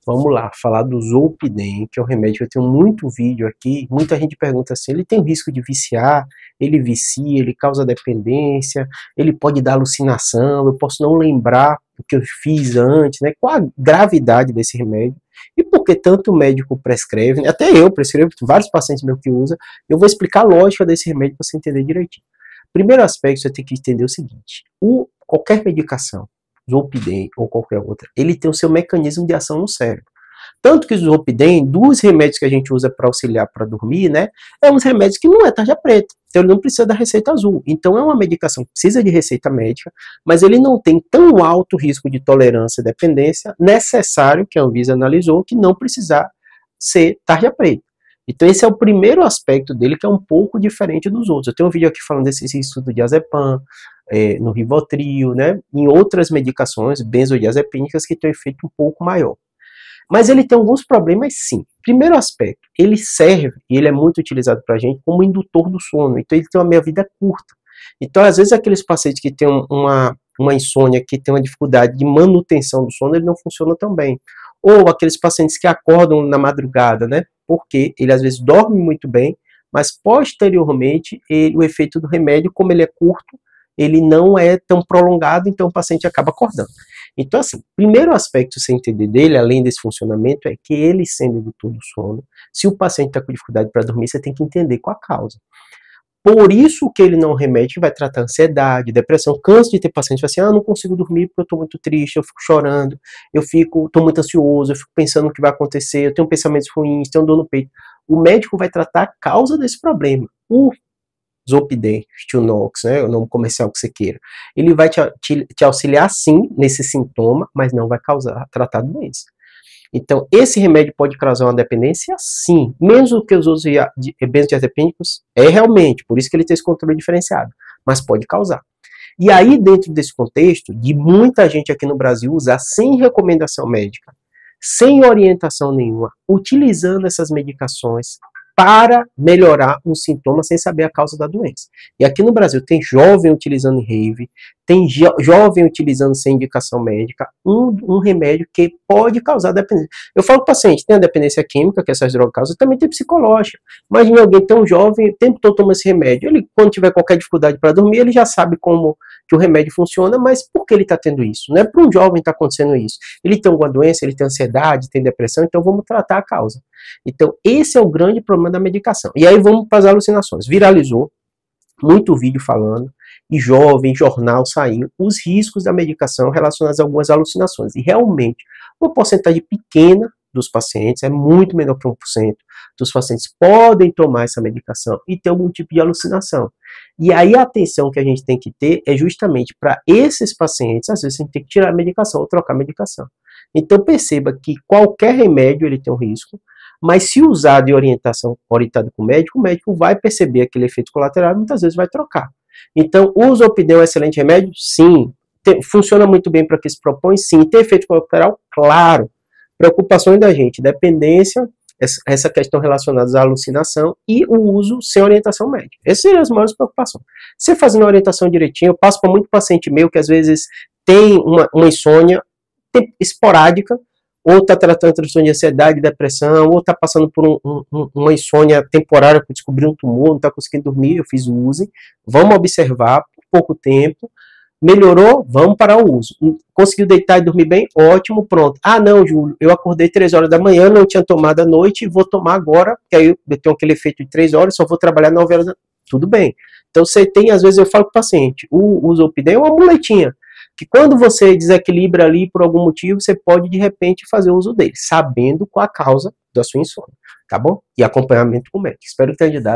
Vamos lá, falar do Zolpidem, que é um remédio que eu tenho muito vídeo aqui. Muita gente pergunta assim, ele tem risco de viciar? Ele vicia, ele causa dependência, ele pode dar alucinação, eu posso não lembrar o que eu fiz antes, né? Qual a gravidade desse remédio? E por que tanto médico prescreve, né? Até eu prescrevo, vários pacientes meus que usam. Eu vou explicar a lógica desse remédio para você entender direitinho. Primeiro aspecto, você tem que entender o seguinte, qualquer medicação, Zolpidem ou qualquer outra, ele tem o seu mecanismo de ação no cérebro. Tanto que o Zolpidem, dos remédios que a gente usa para auxiliar para dormir, né, é uns remédios que não é tarja preta, então ele não precisa da receita azul. Então é uma medicação que precisa de receita médica, mas ele não tem tão alto risco de tolerância e dependência necessário, que a Anvisa analisou, que não precisar ser tarja preta. Então esse é o primeiro aspecto dele, que é um pouco diferente dos outros. Eu tenho um vídeo aqui falando desse estudo de diazepam, no Rivotril, né, em outras medicações benzodiazepínicas que têm um efeito um pouco maior. Mas ele tem alguns problemas sim. Primeiro aspecto, ele serve, e ele é muito utilizado para a gente, como indutor do sono. Então ele tem uma meia-vida curta. Então às vezes aqueles pacientes que têm uma insônia, que tem uma dificuldade de manutenção do sono, ele não funciona tão bem. Ou aqueles pacientes que acordam na madrugada, né, porque ele às vezes dorme muito bem, mas posteriormente o efeito do remédio, como ele é curto, ele não é tão prolongado, então o paciente acaba acordando. Então, assim, primeiro aspecto a você entender dele, além desse funcionamento, é que ele sendo indutor do sono, se o paciente está com dificuldade para dormir, você tem que entender qual a causa. Por isso que ele não remete, vai tratar ansiedade, depressão. Canso de ter pacientes que falam assim, não consigo dormir porque eu estou muito triste, eu fico chorando, estou muito ansioso, eu fico pensando no que vai acontecer, eu tenho pensamentos ruins, tenho dor no peito. O médico vai tratar a causa desse problema. O Zolpidem, Stilnox, né, o nome comercial que você queira. Ele vai te auxiliar sim nesse sintoma, mas não vai tratar a doença. Então, esse remédio pode causar uma dependência? Sim. Menos do que os outros benzodiazepínicos, é realmente, por isso que ele tem esse controle diferenciado, mas pode causar. E aí, dentro desse contexto, de muita gente aqui no Brasil usar sem recomendação médica, sem orientação nenhuma, utilizando essas medicações para melhorar um sintoma sem saber a causa da doença. E aqui no Brasil tem jovem utilizando em rave, tem jovem utilizando sem indicação médica, um remédio que pode causar dependência. Eu falo para o paciente, tem a dependência química, que essas drogas causam, também tem psicológica. Imagina alguém tão jovem, o tempo todo toma esse remédio, ele, quando tiver qualquer dificuldade para dormir, ele já sabe como que o remédio funciona, mas por que ele está tendo isso? Não é para um jovem está acontecendo isso. Ele tem alguma doença, ele tem ansiedade, tem depressão, então vamos tratar a causa. Então esse é o grande problema da medicação. E aí vamos para as alucinações. Viralizou, muito vídeo falando, e jovem, jornal saiu, os riscos da medicação relacionados a algumas alucinações. E realmente, uma porcentagem pequena dos pacientes, é muito menor que 1%, dos pacientes podem tomar essa medicação e ter algum tipo de alucinação. E aí a atenção que a gente tem que ter é justamente para esses pacientes, às vezes a gente tem que tirar a medicação ou trocar a medicação. Então perceba que qualquer remédio ele tem um risco, mas se usado em orientado com o médico vai perceber aquele efeito colateral e muitas vezes vai trocar. Então o Zolpidem é um excelente remédio? Sim. Funciona muito bem para o que se propõe? Sim. Tem efeito colateral? Claro. Preocupações da gente, dependência, essa questão relacionada à alucinação e o uso sem orientação médica. Essas seriam as maiores preocupações. Você fazendo a orientação direitinho, eu passo para muito paciente meu que às vezes tem uma insônia esporádica, ou está tratando transtorno de ansiedade, depressão, ou está passando por uma insônia temporária, que descobriu um tumor, não está conseguindo dormir, eu fiz o uso, vamos observar por pouco tempo, melhorou, vamos para o uso. Conseguiu deitar e dormir bem? Ótimo, pronto. Ah não, Júlio, eu acordei 3 horas da manhã, não tinha tomado à noite, vou tomar agora, porque aí eu tenho aquele efeito de 3 horas, só vou trabalhar 9 horas da noite. Tudo bem. Então você tem, às vezes eu falo para o paciente, o Zolpidem é uma muletinha, que quando você desequilibra ali por algum motivo, você pode de repente fazer uso dele, sabendo qual a causa da sua insônia, tá bom? E acompanhamento com o médico. Espero que tenha ajudado.